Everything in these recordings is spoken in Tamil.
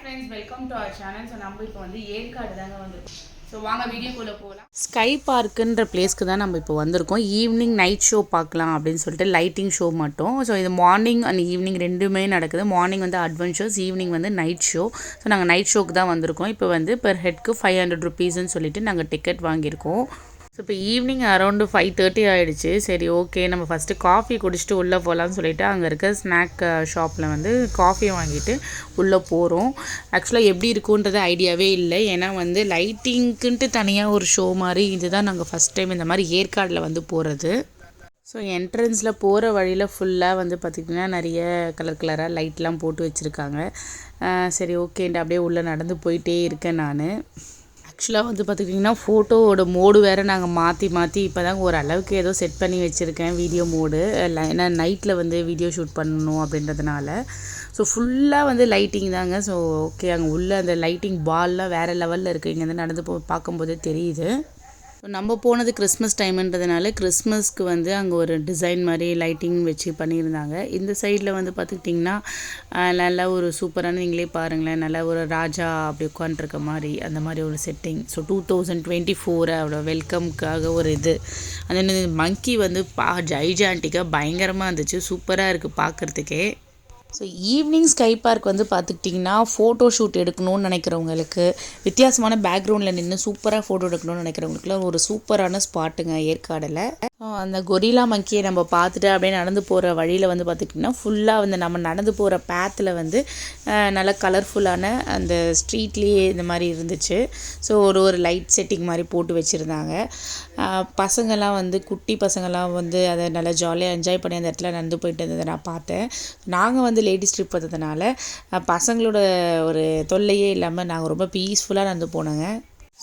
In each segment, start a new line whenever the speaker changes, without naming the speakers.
friends, welcome to our channel. So நம்ம இப்போ வந்து ஏற்காடு தாங்க வந்திருக்கோம். ஸோ வாங்க வீடியோக்குள்ளே போகலாம்.
ஸ்கை பார்க்குன்ற பிளேஸ்க்கு தான் நம்ம இப்போ வந்திருக்கோம். ஈவினிங் நைட் ஷோ பார்க்கலாம் அப்படின்னு சொல்லிட்டு லைட்டிங் ஷோ மட்டும். ஸோ இது மார்னிங் அண்ட் ஈவினிங் ரெண்டுமே நடக்குது. மார்னிங் வந்து அட்வென்ச்சர்ஸ், ஈவினிங் வந்து நைட் ஷோ. ஸோ நாங்கள் நைட் ஷோக்கு தான் வந்திருக்கோம். இப்போ வந்து பெர் ஹெட்க்கு 500 ருபீஸ்ன்னு சொல்லிட்டு நாங்கள் டிக்கெட் வாங்கியிருக்கோம். ஸோ இப்போ ஈவினிங் அரௌண்டு 5:30 ஆகிடுச்சு. சரி ஓகே, நம்ம ஃபஸ்ட்டு காஃபி குடிச்சிட்டு உள்ளே போகலான்னு சொல்லிட்டு அங்கே இருக்க ஸ்நாக் ஷாப்பில் வந்து காஃபியை வாங்கிட்டு உள்ளே போகிறோம். ஆக்சுவலாக எப்படி இருக்குன்றது ஐடியாவே இல்லை. ஏன்னா வந்து லைட்டிங்க்குன்ட்டு தனியாக ஒரு ஷோ மாதிரி இதுதான் நாங்கள் ஃபஸ்ட் டைம் இந்த மாதிரி ஏற்காடில் வந்து போகிறது. ஸோ என்ட்ரன்ஸில் போகிற வழியில் ஃபுல்லாக வந்து பார்த்திங்கன்னா நிறைய கலர் கலராக லைட்லாம் போட்டு வச்சுருக்காங்க. சரி ஓகேன்ட்டு அப்படியே உள்ளே நடந்து போயிட்டே இருக்கேன் நான். ஆக்சுவலாக வந்து பார்த்துக்கிட்டிங்கன்னா ஃபோட்டோவோட மோடு வேறு நாங்கள் மாற்றி இப்போ தான் ஓரளவுக்கு ஏதோ செட் பண்ணி வச்சுருக்கேன் வீடியோ மோடு. ஏன்னா நைட்டில் வந்து வீடியோ ஷூட் பண்ணணும் அப்படின்றதுனால. ஸோ ஃபுல்லாக வந்து லைட்டிங் தாங்க. ஸோ ஓகே, அங்கே உள்ள அந்த லைட்டிங் பால்லாம் வேறு லெவலில் இருக்குது. இங்கேருந்து நடந்து பார்க்கும்போதே தெரியுது. ஸோ நம்ம போனது கிறிஸ்மஸ் டைமுன்றதுனால கிறிஸ்மஸ்க்கு வந்து அங்கே ஒரு டிசைன் மாதிரி லைட்டிங் வச்சு பண்ணியிருந்தாங்க. இந்த சைடில் வந்து பார்த்துக்கிட்டிங்கன்னா நல்லா ஒரு சூப்பரான, நீங்களே பாருங்களேன், நல்லா ஒரு ராஜா அப்படி உட்காண்ட்ருக்க மாதிரி அந்த மாதிரி ஒரு செட்டிங். ஸோ 2024 அவ்வளோ வெல்கம்க்காக ஒரு இது. அந்த மங்கி வந்து ஜைஜாண்டிக்காக பயங்கரமாக இருந்துச்சு. சூப்பராக இருக்குது பார்க்குறதுக்கே. ஸோ ஈவினிங் ஸ்கை பார்க் வந்து பார்த்துக்கிட்டிங்கன்னா ஃபோட்டோ ஷூட் எடுக்கணும்னு நினைக்கிறவங்களுக்கு, வித்தியாசமான பேக்ரவுண்டில் நின்று சூப்பராக ஃபோட்டோ எடுக்கணும்னு நினைக்கிறவங்களுக்குலாம் ஒரு சூப்பரான ஸ்பாட்டுங்க ஏற்காடில். அந்த கொரிலா மங்கியை நம்ம பார்த்துட்டு அப்படியே நடந்து போகிற வழியில் வந்து பார்த்துக்கிட்டிங்கன்னா ஃபுல்லாக வந்து நம்ம நடந்து போகிற பேத்தில் வந்து நல்லா கலர்ஃபுல்லான அந்த ஸ்ட்ரீட்லேயே இந்த மாதிரி இருந்துச்சு. ஸோ ஒரு லைட் செட்டிங் மாதிரி போட்டு வச்சுருந்தாங்க. பசங்கள்லாம் வந்து குட்டி பசங்கள்லாம் வந்து அதை நல்லா ஜாலியாக என்ஜாய் பண்ணி அந்த இடத்துல நடந்து போயிட்டு இருந்ததை நான் பார்த்தேன். நாங்கள் வந்து லேடிஸ் ட்ரிப் வந்ததுனால பசங்களோட ஒரு தொல்லையே இல்லாமல் நாங்கள் ரொம்ப பீஸ்ஃபுல்லாக நடந்து போனோங்க.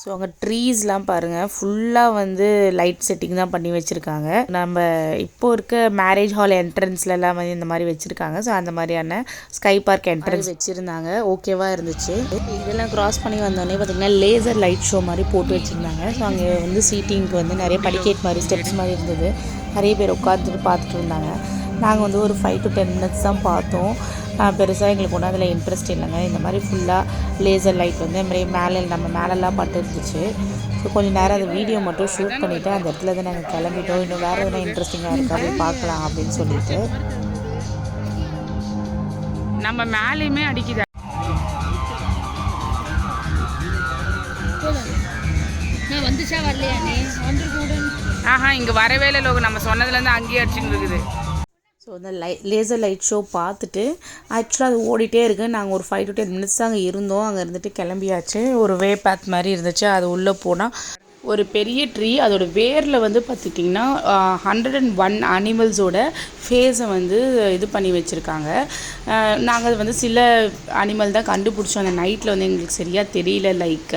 ஸோ அங்கே ட்ரீஸ்லாம் பாருங்கள், ஃபுல்லாக வந்து லைட் செட்டிங் தான் பண்ணி வச்சுருக்காங்க. நம்ம இப்போ இருக்க மேரேஜ் ஹால் என்ட்ரன்ஸ்லலாம் வந்து இந்த மாதிரி வச்சுருக்காங்க. ஸோ அந்த மாதிரியான ஸ்கை பார்க் என்ட்ரன்ஸ் வச்சுருந்தாங்க. ஓகேவாக இருந்துச்சு. இதெல்லாம் க்ராஸ் பண்ணி வந்தோடனே பார்த்திங்கன்னா லேசர் லைட் ஷோ மாதிரி போட்டு வச்சுருந்தாங்க. ஸோ அங்கே வந்து சீட்டிங்க்கு வந்து நிறைய படிக்கேட் மாதிரி ஸ்டெப்ஸ் மாதிரி இருந்தது. நிறைய பேர் உட்காந்துட்டு பார்த்துட்டு இருந்தாங்க. நாங்கள் வந்து ஒரு 5 to 10 minutes தான் பார்த்தோம். பெருசாக எங்களுக்கு ஒன்றும் அதில் இன்ட்ரெஸ்ட் இல்லைங்க. இந்த மாதிரி ஃபுல்லாக லேசர் லைட் வந்து இந்த மாதிரி நம்ம மேலெல்லாம் பட்டு இருந்துச்சு. ஸோ கொஞ்சம் நேரம் அந்த வீடியோ மட்டும் ஷூட் பண்ணிவிட்டு அந்த இடத்துல தான் நாங்கள் கிளம்பிட்டோம். இன்னும் வேறு எதனா இன்ட்ரெஸ்டிங்காக இருக்கா போய் பார்க்கலாம் அப்படின்னு சொல்லிட்டு.
நம்ம மேலேயுமே அடிக்குது.
வந்துச்சா வரலையா நீ வந்து?
ஆஹா, இங்கே வரவே இல்லை லோகம். நம்ம சொன்னதுலேருந்து அங்கேயே அடிச்சுட்டு இருக்குது.
ஸோ அந்த லேசர் லைட் ஷோ பார்த்துட்டு ஆக்சுவலாக அது ஓடிட்டே இருக்குது. நாங்கள் ஒரு 5 to 10 minutes தான் அங்கே இருந்தோம். அங்கே இருந்துட்டு கிளம்பியாச்சு. ஒரு வே பேத் மாதிரி இருந்துச்சு. அது உள்ளே போனால் ஒரு பெரிய ட்ரீ, அதோட வேரில் வந்து பார்த்துட்டிங்கன்னா 101 அனிமல்ஸோட ஃபேஸை வந்து இது பண்ணி வச்சுருக்காங்க. நாங்கள் வந்து சில அனிமல் தான் கண்டுபிடிச்சோம். அந்த நைட்டில் வந்து எங்களுக்கு சரியாக தெரியல. லைக்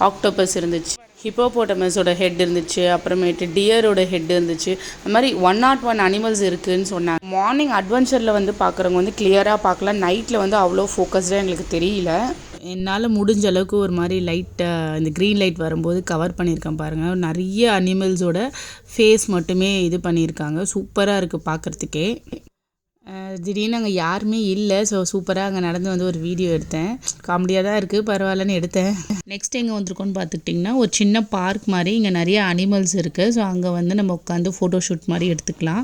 ஆக்டோபஸ் இருந்துச்சு, ஹிப்போபோட்டமஸோட ஹெட் இருந்துச்சு, அப்புறமேட்டு டியரோட ஹெட் இருந்துச்சு. அந்த மாதிரி 101 அனிமல்ஸ் இருக்குதுன்னு சொன்னாங்க. மார்னிங் அட்வென்ச்சரில் வந்து பார்க்குறவங்க வந்து கிளியராக பார்க்கலாம். நைட்டில் வந்து அவ்வளோ ஃபோக்கஸ்டாக எங்களுக்கு தெரியல. என்னால் முடிஞ்ச அளவுக்கு ஒரு மாதிரி லைட்டை இந்த க்ரீன் லைட் வரும்போது கவர் பண்ணியிருக்கேன் பாருங்கள். நிறைய அனிமல்ஸோட ஃபேஸ் மட்டுமே இது பண்ணியிருக்காங்க. சூப்பராக இருக்குது பார்க்குறதுக்கே. திடீர்னு அங்கே யாருமே இல்லை. ஸோ சூப்பராக அங்கே நடந்து வந்து ஒரு வீடியோ எடுத்தேன். காமெடியாக தான் இருக்குது, பரவாயில்லன்னு எடுத்தேன். நெக்ஸ்ட் எங்கே வந்திருக்கோன்னு பார்த்துக்கிட்டிங்கன்னா ஒரு சின்ன பார்க் மாதிரி. இங்கே நிறைய அனிமல்ஸ் இருக்குது. ஸோ அங்கே வந்து நம்ம உட்காந்து ஃபோட்டோ ஷூட் மாதிரி எடுத்துக்கலாம்.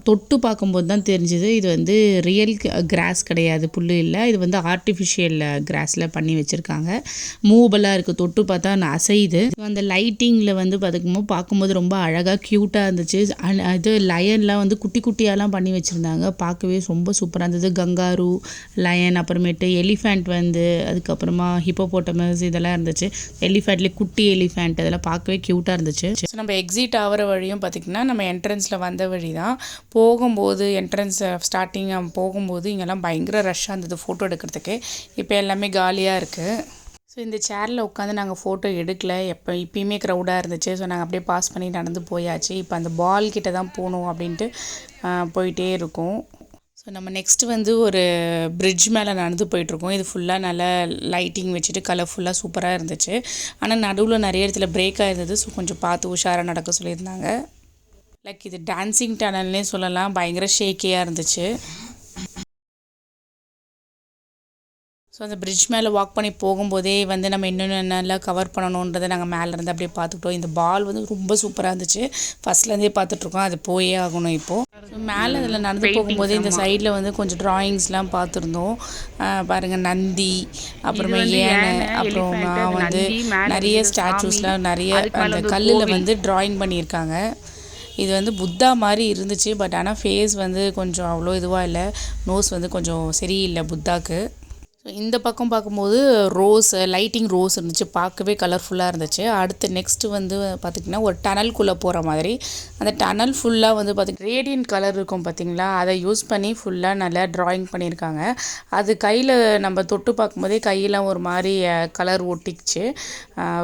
தொட்டு பார்க்கும்போது தான் தெரிஞ்சுது இது வந்து ரியல் கிராஸ் கிடையாது, புல் இல்லை. இது வந்து ஆர்டிஃபிஷியல் கிராஸில் பண்ணி வச்சுருக்காங்க. மூவபலாக இருக்குது. தொட்டு பார்த்தா அசையுது. அந்த லைட்டிங்கில் வந்து பார்க்கும்போது ரொம்ப அழகாக க்யூட்டாக இருந்துச்சு. இது லயன்லாம் வந்து குட்டி குட்டியாலாம் பண்ணி வச்சுருந்தாங்க. பார்க்கவே ரொம்ப சூப்பராக இருந்தது. கங்காரு, லயன், அப்புறமேட்டு எலிஃபேண்ட் வந்து, அதுக்கப்புறமா ஹிப்போபோட்டமஸ் இதெல்லாம் இருந்துச்சு. எலிஃபேண்ட்லேயே குட்டி எலிஃபேண்ட், அதெல்லாம் பார்க்கவே க்யூட்டாக இருந்துச்சு. ஸோ நம்ம எக்ஸிட் ஆகிற வழியும் பார்த்திங்கன்னா நம்ம என்ட்ரன்ஸில் வந்த வழி தான். போகும்போது என்ட்ரன்ஸ் ஸ்டார்டிங் போகும்போது இங்கெல்லாம் பயங்கர ரஷ்ஷாக இருந்தது ஃபோட்டோ எடுக்கிறதுக்கு. இப்போ எல்லாமே காலியாக இருக்குது. ஸோ இந்த சேரில் உட்காந்து நாங்கள் ஃபோட்டோ எடுக்கல. இப்போயுமே க்ரௌடாக இருந்துச்சு. ஸோ நாங்கள் அப்படியே பாஸ் பண்ணி நடந்து போயாச்சு. இப்போ அந்த பால் கிட்ட தான் போகணும் அப்படின்ட்டு போயிட்டே இருக்கோம். ஸோ நம்ம நெக்ஸ்ட்டு வந்து ஒரு பிரிட்ஜ் மேலே நடந்து போயிட்டுருக்கோம். இது ஃபுல்லாக நல்லா லைட்டிங் வச்சுட்டு கலர்ஃபுல்லாக சூப்பராக இருந்துச்சு. ஆனால் நடுவில் நிறைய இடத்துல பிரேக் ஆகிருந்தது. ஸோ கொஞ்சம் பார்த்து உஷாராக நடக்க சொல்லியிருந்தாங்க. லைக் இது டான்ஸிங் டனல்னே சொல்லலாம். பயங்கர ஷேக்கியாக இருந்துச்சு. ஸோ அந்த பிரிட்ஜ் மேலே வாக் பண்ணி போகும்போதே வந்து நம்ம என்னென்னலாம் கவர் பண்ணணுன்றதை நாங்கள் மேலேருந்து அப்படியே பார்த்துக்கிட்டோம். இந்த பால் வந்து ரொம்ப சூப்பராக இருந்துச்சு. ஃபஸ்ட்லேருந்தே பார்த்துட்ருக்கோம், அது போயே ஆகணும் இப்போது. ஸோ மேலே அதில் நடந்து போகும்போது இந்த சைடில் வந்து கொஞ்சம் ட்ராயிங்ஸ்லாம் பார்த்துருந்தோம். பாருங்கள், நந்தி, அப்புறமா யானை, அப்புறமா வந்து நிறைய ஸ்டாச்சூஸ்லாம் நிறைய அந்த கல்லில் வந்து ட்ராயிங் பண்ணியிருக்காங்க. இது வந்து புத்தா மாதிரி இருந்துச்சு. பட் ஆனால் ஃபேஸ் வந்து கொஞ்சம் அவ்வளோ இதுவாக இல்லை. நோஸ் வந்து கொஞ்சம் சரியில்லை புத்தாக்கு. ஸோ இந்த பக்கம் பார்க்கும்போது லைட்டிங் ரோஸ் இருந்துச்சு, பார்க்கவே கலர்ஃபுல்லாக இருந்துச்சு. அடுத்து நெக்ஸ்ட்டு வந்து பார்த்திங்கன்னா ஒரு டனல்குள்ளே போகிற மாதிரி, அந்த டனல் ஃபுல்லாக வந்து பார்த்திங்கன்னா ரேடியன்ட் கலர் இருக்கும் பார்த்திங்களா, அதை யூஸ் பண்ணி ஃபுல்லாக நல்லா ட்ராயிங் பண்ணியிருக்காங்க. அது கையில் நம்ம தொட்டு பார்க்கும்போதே கையெல்லாம் ஒரு மாதிரி கலர் ஒட்டிக்குச்சு.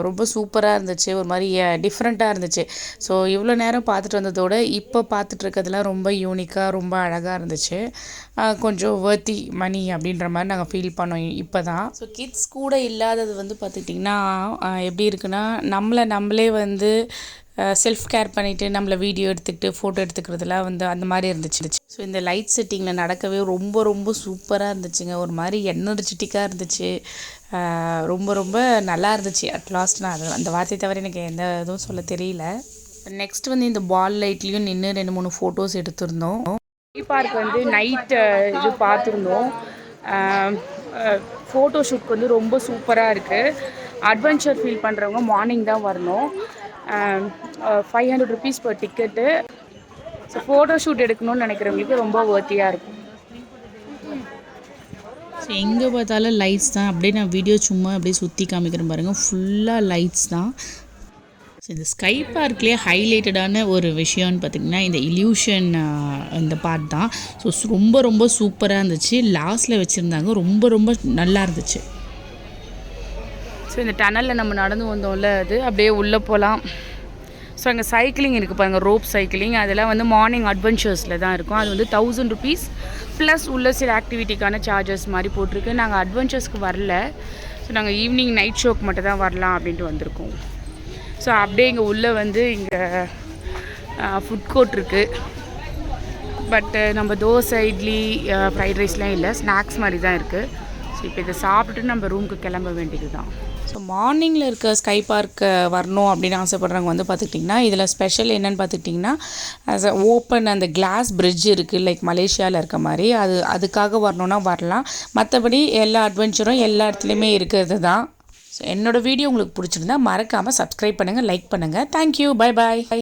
ரொம்ப சூப்பராக இருந்துச்சு, ஒரு மாதிரி டிஃப்ரெண்ட்டாக இருந்துச்சு. ஸோ இவ்வளோ நேரம் பார்த்துட்டு வந்ததோட இப்போ பார்த்துட்ருக்கிறதுலாம் ரொம்ப யூனிக்காக ரொம்ப அழகாக இருந்துச்சு. கொஞ்சம் வர்த்தி மணி அப்படின்ற மாதிரி நாங்கள் ஃபீல் பண்ணோம் இப்போ தான். ஸோ கிட்ஸ் கூட இல்லாதது வந்து பார்த்துக்கிட்டிங்கன்னா எப்படி இருக்குன்னா, நம்மளே வந்து செல்ஃப் கேர் பண்ணிவிட்டு நம்மளை வீடியோ எடுத்துக்கிட்டு ஃபோட்டோ எடுத்துக்கிறதுலாம் வந்து அந்த மாதிரி இருந்துச்சு. ஸோ இந்த லைட் செட்டிங்கில் நடக்கவே ரொம்ப ரொம்ப சூப்பராக இருந்துச்சுங்க. ஒரு மாதிரி எனர்ஜெட்டிக்காக இருந்துச்சு. ரொம்ப ரொம்ப நல்லா இருந்துச்சு. அட்லாஸ்ட் நான் அந்த வார்த்தை தவிர எனக்கு எந்த இதுவும் சொல்ல தெரியல. நெக்ஸ்ட் வந்து இந்த பால் லைட்லேயும் நின்று 2-3 ஃபோட்டோஸ் எடுத்திருந்தோம்.
பார்க் வந்து நைட்டு இது பார்த்துருந்தோம். ஃபோட்டோ ஷூட்க்கு வந்து ரொம்ப சூப்பராக இருக்குது. அட்வென்ச்சர் ஃபீல் பண்ணுறவங்க மார்னிங் தான் வரணும். 500 rupees per ticket. So photo shoot எடுக்கணும்னு நினைக்கிறவங்களுக்கு ரொம்ப வர்த்தியாக இருக்கும்.
ஸோ எங்கே பார்த்தாலும் லைட்ஸ் தான். அப்படியே நான் வீடியோ சும்மா அப்படியே சுற்றி காமிக்கிறேன் பாருங்கள், ஃபுல்லாக லைட்ஸ் தான். ஸோ இந்த ஸ்கை பார்க்லேயே ஹைலைட்டடான ஒரு விஷயம்னு பார்த்திங்கன்னா இந்த இல்யூஷன் இந்த பார்ட் தான். ஸோ ரொம்ப ரொம்ப சூப்பராக இருந்துச்சு. லாஸ்ட்டில் வச்சுருந்தாங்க, ரொம்ப ரொம்ப நல்லா இருந்துச்சு.
ஸோ இந்த டனலில் நம்ம நடந்து வந்தோம்ல, அது அப்படியே உள்ளே போகலாம். ஸோ அங்கே சைக்கிளிங் இருக்குது பாருங்கள், ரோப் சைக்கிளிங். அதெல்லாம் வந்து மார்னிங் அட்வென்ச்சர்ஸில் தான் இருக்கும். அது வந்து 1000 rupees ப்ளஸ் உள்ள சில ஆக்டிவிட்டிக்கான சார்ஜஸ் மாதிரி போட்டிருக்கு. நாங்கள் அட்வென்ச்சர்ஸ்க்கு வரல. ஸோ நாங்கள் ஈவினிங் நைட் ஷோக்கு மட்டும் தான் வரலாம் அப்படின்ட்டு வந்திருக்கோம். ஸோ அப்படியே இங்கே உள்ளே வந்து இங்கே ஃபுட் கோர்ட் இருக்குது. பட்டு நம்ம தோசை, இட்லி, ஃப்ரைட் ரைஸ்லாம் இல்லை, ஸ்நாக்ஸ் மாதிரி தான் இருக்குது. ஸோ இப்போ இதை சாப்பிட்டுட்டு நம்ம ரூமுக்கு கிளம்ப வேண்டியது தான்.
ஸோ மார்னிங்கில் இருக்க ஸ்கை பார்க் வரணும் அப்படின்னு ஆசைப்பட்றவங்க வந்து பார்த்துக்கிட்டிங்கன்னா இதில் ஸ்பெஷல் என்னென்னு பார்த்துக்கிட்டிங்கன்னா ஓப்பன் அந்த கிளாஸ் பிரிட்ஜ் இருக்குது, லைக் மலேசியாவில் இருக்க மாதிரி. அதுக்காக வரணுன்னா வரலாம். மற்றபடி எல்லா அட்வென்ச்சரும் எல்லா இடத்துலையுமே இருக்கிறது தான். ஸோ என்னோடய வீடியோ உங்களுக்கு பிடிச்சிருந்தா மறக்காமல் சப்ஸ்கிரைப் பண்ணுங்கள், லைக் பண்ணுங்கள். Thank you, bye bye.